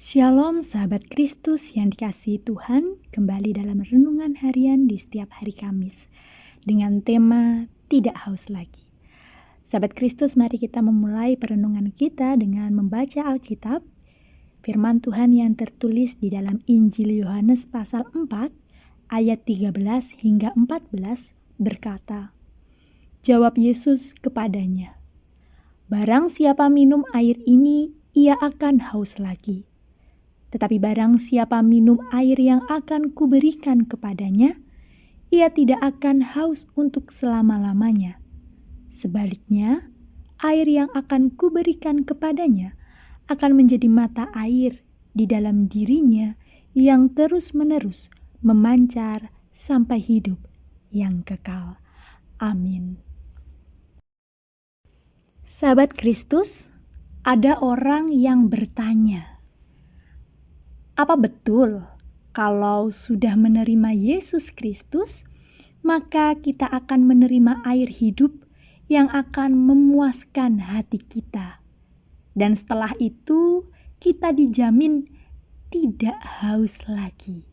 Shalom sahabat Kristus yang dikasihi Tuhan, kembali dalam renungan harian di setiap hari Kamis dengan tema tidak haus lagi. Sahabat Kristus, mari kita memulai perenungan kita dengan membaca Alkitab. Firman Tuhan yang tertulis di dalam Injil Yohanes pasal 4 ayat 13 hingga 14 berkata, "Jawab Yesus kepadanya, 'Barang siapa minum air ini, ia akan haus lagi. Tetapi barang siapa minum air yang akan kuberikan kepadanya, ia tidak akan haus untuk selama-lamanya. Sebaliknya, air yang akan kuberikan kepadanya akan menjadi mata air di dalam dirinya yang terus-menerus memancar sampai hidup yang kekal.' Amin." Sahabat Kristus, ada orang yang bertanya, apa betul kalau sudah menerima Yesus Kristus, maka kita akan menerima air hidup yang akan memuaskan hati kita? Dan setelah itu kita dijamin tidak haus lagi.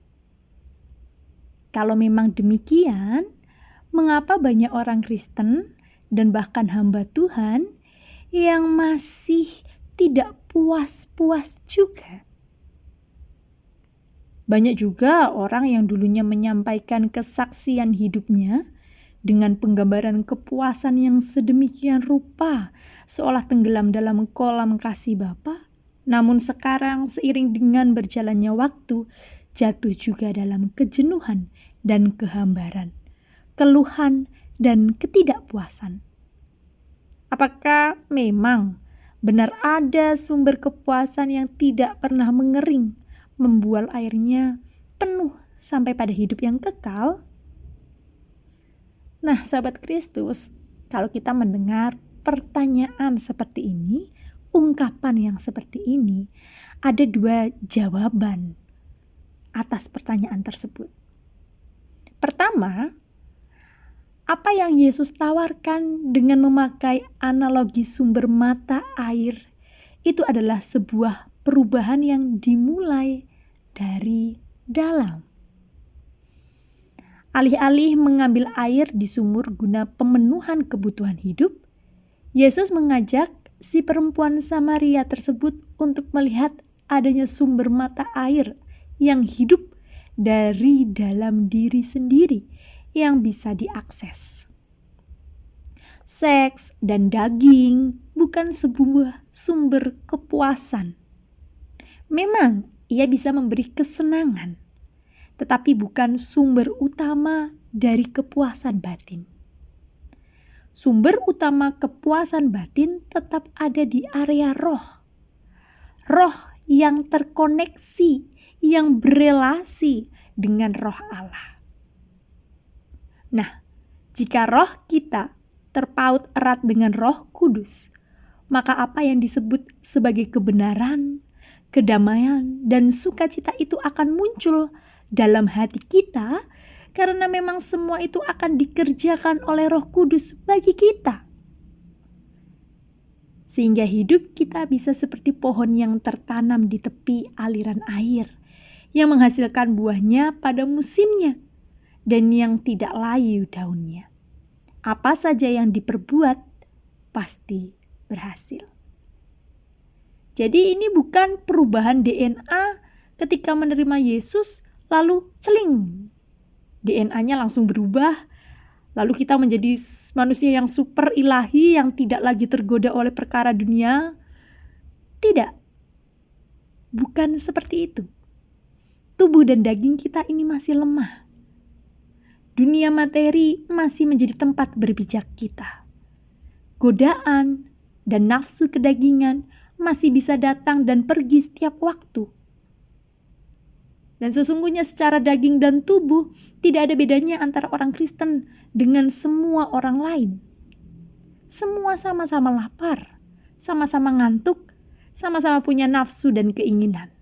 Kalau memang demikian, mengapa banyak orang Kristen dan bahkan hamba Tuhan yang masih tidak puas-puas juga? Banyak juga orang yang dulunya menyampaikan kesaksian hidupnya dengan penggambaran kepuasan yang sedemikian rupa, seolah tenggelam dalam kolam kasih Bapa, namun sekarang seiring dengan berjalannya waktu, jatuh juga dalam kejenuhan dan kehambaran, keluhan dan ketidakpuasan. Apakah memang benar ada sumber kepuasan yang tidak pernah mengering, membual airnya penuh sampai pada hidup yang kekal? Nah, sahabat Kristus, kalau kita mendengar pertanyaan seperti ini, ungkapan yang seperti ini, ada dua jawaban atas pertanyaan tersebut. Pertama, apa yang Yesus tawarkan dengan memakai analogi sumber mata air itu adalah sebuah perubahan yang dimulai dari dalam. Alih-alih mengambil air di sumur guna pemenuhan kebutuhan hidup, Yesus mengajak si perempuan Samaria tersebut untuk melihat adanya sumber mata air yang hidup dari dalam diri sendiri yang bisa diakses. Seks dan daging bukan sebuah sumber kepuasan. Memang ia bisa memberi kesenangan, tetapi bukan sumber utama dari kepuasan batin. Sumber utama kepuasan batin tetap ada di area roh. Roh yang terkoneksi, yang berelasi dengan roh Allah. Nah, jika roh kita terpaut erat dengan Roh Kudus, maka apa yang disebut sebagai kebenaran, kedamaian, dan sukacita itu akan muncul dalam hati kita, karena memang semua itu akan dikerjakan oleh Roh Kudus bagi kita. Sehingga hidup kita bisa seperti pohon yang tertanam di tepi aliran air, yang menghasilkan buahnya pada musimnya, dan yang tidak layu daunnya. Apa saja yang diperbuat, pasti berhasil. Jadi ini bukan perubahan DNA ketika menerima Yesus lalu celing. DNA-nya langsung berubah, lalu kita menjadi manusia yang super ilahi yang tidak lagi tergoda oleh perkara dunia. Tidak. Bukan seperti itu. Tubuh dan daging kita ini masih lemah. Dunia materi masih menjadi tempat berpijak kita. Godaan dan nafsu kedagingan masih bisa datang dan pergi setiap waktu. Dan sesungguhnya secara daging dan tubuh tidak ada bedanya antara orang Kristen dengan semua orang lain. Semua sama-sama lapar, sama-sama ngantuk, sama-sama punya nafsu dan keinginan.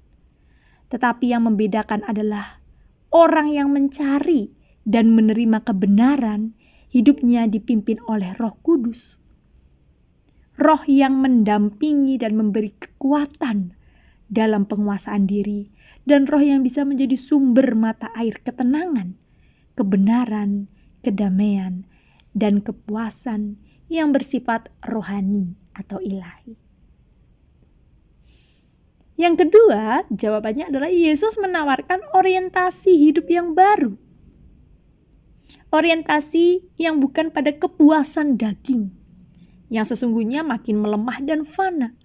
Tetapi yang membedakan adalah orang yang mencari dan menerima kebenaran, hidupnya dipimpin oleh Roh Kudus. Roh yang mendampingi dan memberi kekuatan dalam penguasaan diri, dan roh yang bisa menjadi sumber mata air ketenangan, kebenaran, kedamaian, dan kepuasan yang bersifat rohani atau ilahi. Yang kedua, jawabannya adalah Yesus menawarkan orientasi hidup yang baru. Orientasi yang bukan pada kepuasan daging, yang sesungguhnya makin melemah dan fana,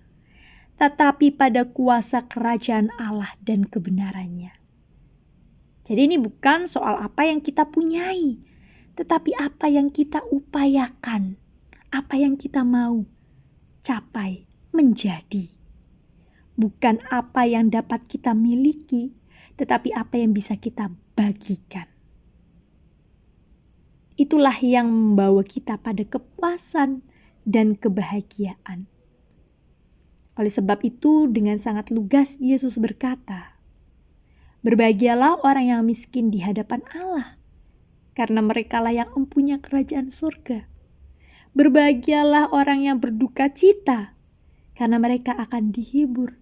tetapi pada kuasa kerajaan Allah dan kebenarannya. Jadi ini bukan soal apa yang kita punyai, tetapi apa yang kita upayakan, apa yang kita mau capai menjadi. Bukan apa yang dapat kita miliki, tetapi apa yang bisa kita bagikan. Itulah yang membawa kita pada kepuasan dan kebahagiaan. Oleh sebab itu, dengan sangat lugas Yesus berkata, "Berbahagialah orang yang miskin di hadapan Allah, karena merekalah yang mempunyai kerajaan surga. Berbahagialah orang yang berduka cita, karena mereka akan dihibur.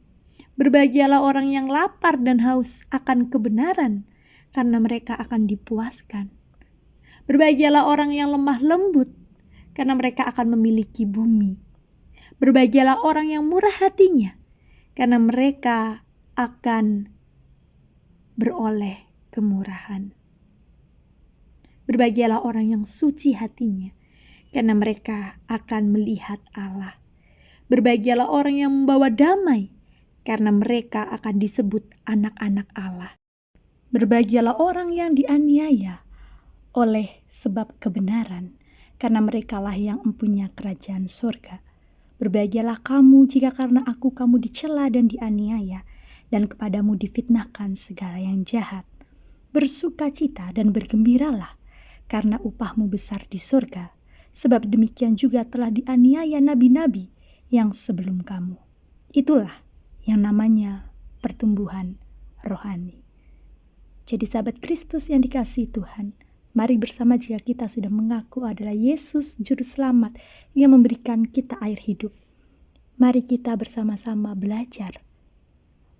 Berbahagialah orang yang lapar dan haus akan kebenaran, karena mereka akan dipuaskan. Berbahagialah orang yang lemah lembut, karena mereka akan memiliki bumi. Berbahagialah orang yang murah hatinya, karena mereka akan beroleh kemurahan. Berbahagialah orang yang suci hatinya, karena mereka akan melihat Allah. Berbahagialah orang yang membawa damai, karena mereka akan disebut anak-anak Allah. Berbahagialah orang yang dianiaya oleh sebab kebenaran, karena merekalah yang mempunyai kerajaan surga. Berbahagialah kamu jika karena aku kamu dicela dan dianiaya, dan kepadamu difitnahkan segala yang jahat. Bersukacita dan bergembiralah, karena upahmu besar di surga, sebab demikian juga telah dianiaya nabi-nabi yang sebelum kamu. Itulah yang namanya pertumbuhan rohani. Jadi sahabat Kristus yang dikasihi Tuhan, mari bersama jika kita sudah mengaku adalah Yesus Juru Selamat yang memberikan kita air hidup. Mari kita bersama-sama belajar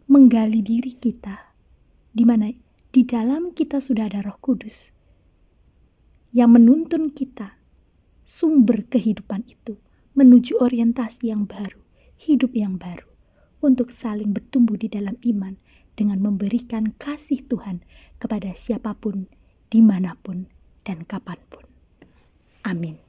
menggali diri kita, di mana di dalam kita sudah ada Roh Kudus yang menuntun kita sumber kehidupan itu menuju orientasi yang baru, hidup yang baru, untuk saling bertumbuh di dalam iman dengan memberikan kasih Tuhan kepada siapapun, dimanapun, dan kapanpun. Amin.